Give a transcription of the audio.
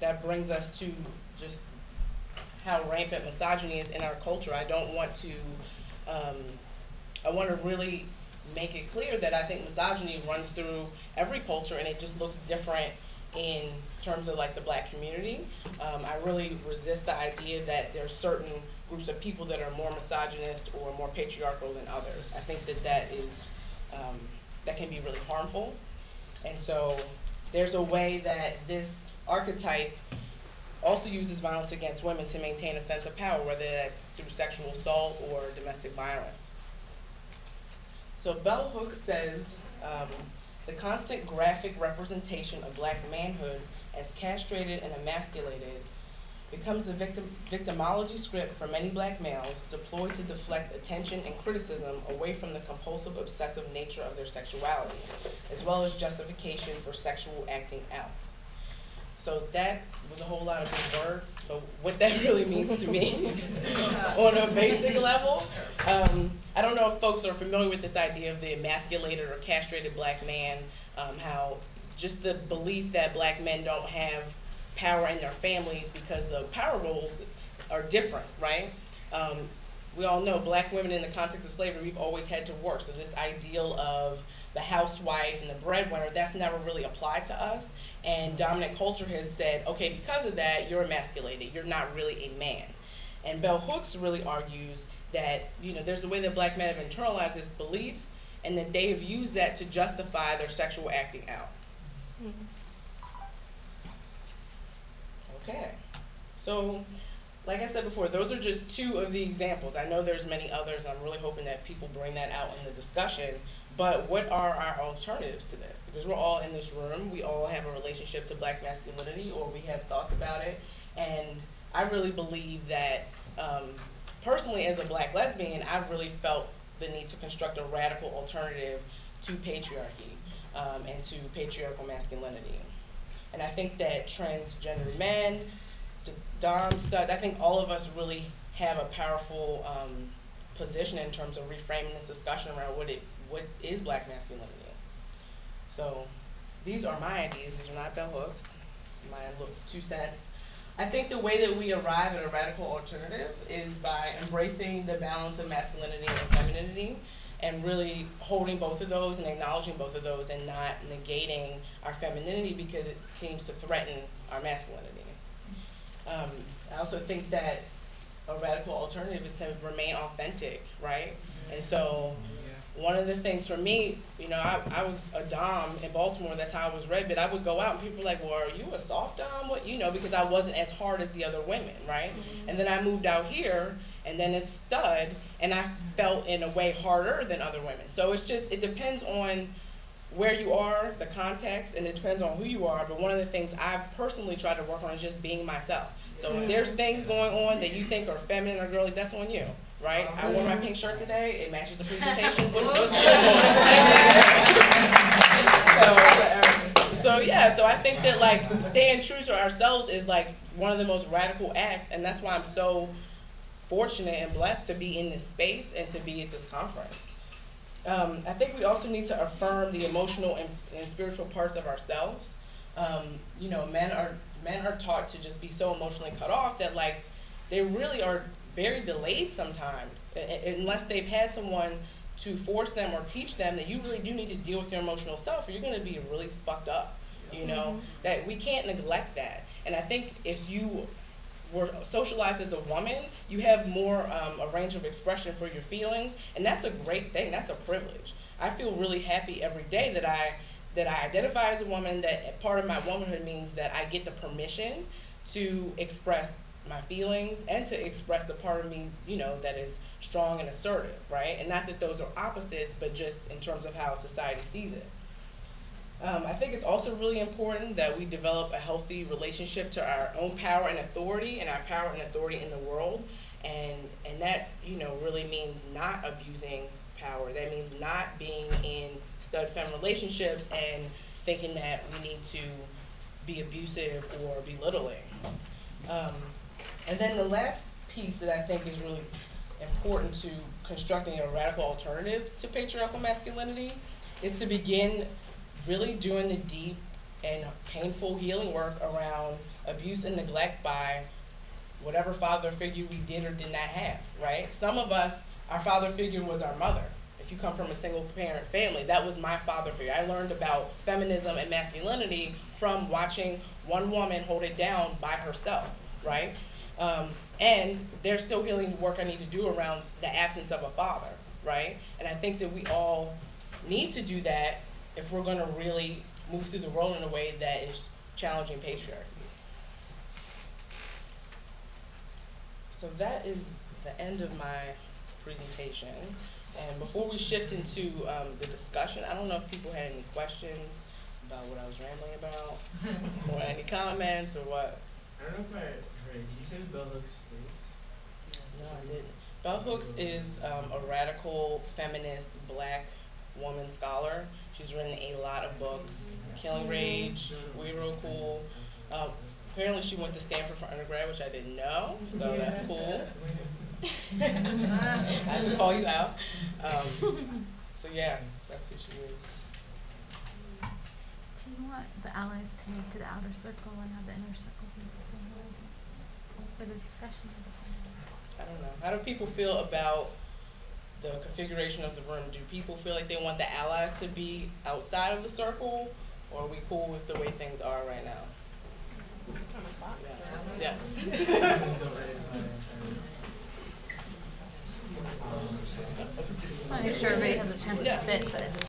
that brings us to just how rampant misogyny is in our culture. I don't want to, I want to really make it clear that I think misogyny runs through every culture, and it just looks different in terms of like the black community. I really resist the idea that there's certain groups of people that are more misogynist or more patriarchal than others. I think that that is, that can be really harmful. And so there's a way that this archetype also uses violence against women to maintain a sense of power, whether that's through sexual assault or domestic violence. So Bell Hooks says, the constant graphic representation of black manhood as castrated and emasculated becomes a victimology script for many black males deployed to deflect attention and criticism away from the compulsive, obsessive nature of their sexuality, as well as justification for sexual acting out. So that was a whole lot of big words, but what that really means to me on a basic level, I don't know if folks are familiar with this idea of the emasculated or castrated black man, how just the belief that black men don't have power in their families because the power roles are different, right? We all know black women in the context of slavery, we've always had to work. So this ideal of the housewife and the breadwinner, that's never really applied to us. And dominant culture has said, okay, because of that, you're emasculated. You're not really a man. And Bell Hooks really argues that, you know, there's a way that black men have internalized this belief, and that they have used that to justify their sexual acting out. Okay, so like I said before, those are just two of the examples. I know there's many others. I'm really hoping that people bring that out in the discussion. But what are our alternatives to this? Because we're all in this room. We all have a relationship to black masculinity, or we have thoughts about it. And I really believe that, personally as a black lesbian, I've really felt the need to construct a radical alternative to patriarchy and to patriarchal masculinity. And I think that transgender men, dom, studs, I think all of us really have a powerful position in terms of reframing this discussion around what is black masculinity. So these are my ideas. These are not Bell Hooks, my little 2 cents. I think the way that we arrive at a radical alternative is by embracing the balance of masculinity and femininity, and really holding both of those and acknowledging both of those, and not negating our femininity because it seems to threaten our masculinity. I also think that a radical alternative is to remain authentic, right? And so one of the things for me, you know, I was a dom in Baltimore, that's how I was read, but I would go out and people were like, well, are you a soft dom? What, you know, because I wasn't as hard as the other women, right? And then I moved out here, and then it's stud, and I felt in a way harder than other women. So it's just, it depends on where you are, the context, and it depends on who you are. But one of the things I've personally tried to work on is just being myself. So if there's things going on that you think are feminine or girly, that's on you, right? I wore my pink shirt today, it matches the presentation. So yeah, so I think that like staying true to ourselves is like one of the most radical acts, and that's why I'm so fortunate and blessed to be in this space and to be at this conference. I think we also need to affirm the emotional and spiritual parts of ourselves. You know, men are taught to just be so emotionally cut off that like they really are very delayed sometimes, unless they've had someone to force them or teach them that you really do need to deal with your emotional self, or you're going to be really fucked up. You know, that we can't neglect that. And I think if you were socialized as a woman, you have more a range of expression for your feelings, and that's a great thing. That's a privilege. I feel really happy every day that I identify as a woman, that part of my womanhood means that I get the permission to express my feelings and to express the part of me, you know, that is strong and assertive, right? And not that those are opposites, but just in terms of how society sees it. I think it's also really important that we develop a healthy relationship to our own power and authority, and our power and authority in the world. And that, you know, really means not abusing power. That means not being in stud-femme relationships and thinking that we need to be abusive or belittling. And then the last piece that I think is really important to constructing a radical alternative to patriarchal masculinity is to begin really doing the deep and painful healing work around abuse abuse and neglect by whatever father figure we did or did not have, right? Some of us, our father figure was our mother. If you come from a single parent family, that was my father figure. I learned about feminism and masculinity from watching one woman hold it down by herself, right? And there's still healing work I need to do around the absence of a father, right? And I think that we all need to do that if we're going to really move through the world in a way that is challenging patriarchy. So that is the end of my presentation. And before we shift into the discussion, I don't know if people had any questions about what I was rambling about, or any comments, or what. I don't know if I heard. Did you say Bell Hooks is? No, I didn't. Bell Hooks is a radical feminist black woman scholar. She's written a lot of books. Killing Rage, We Real Cool. Apparently she went to Stanford for undergrad, which I didn't know, so that's cool. I had to call you out. So yeah, that's who she is. Do you want the allies to move to the outer circle and have the inner circle be for the discussion? I don't know. How do people feel about the configuration of the room? Do people feel like they want the allies to be outside of the circle, or are we cool with the way things are right now? Yes. Just want to make sure everybody has a chance to sit, but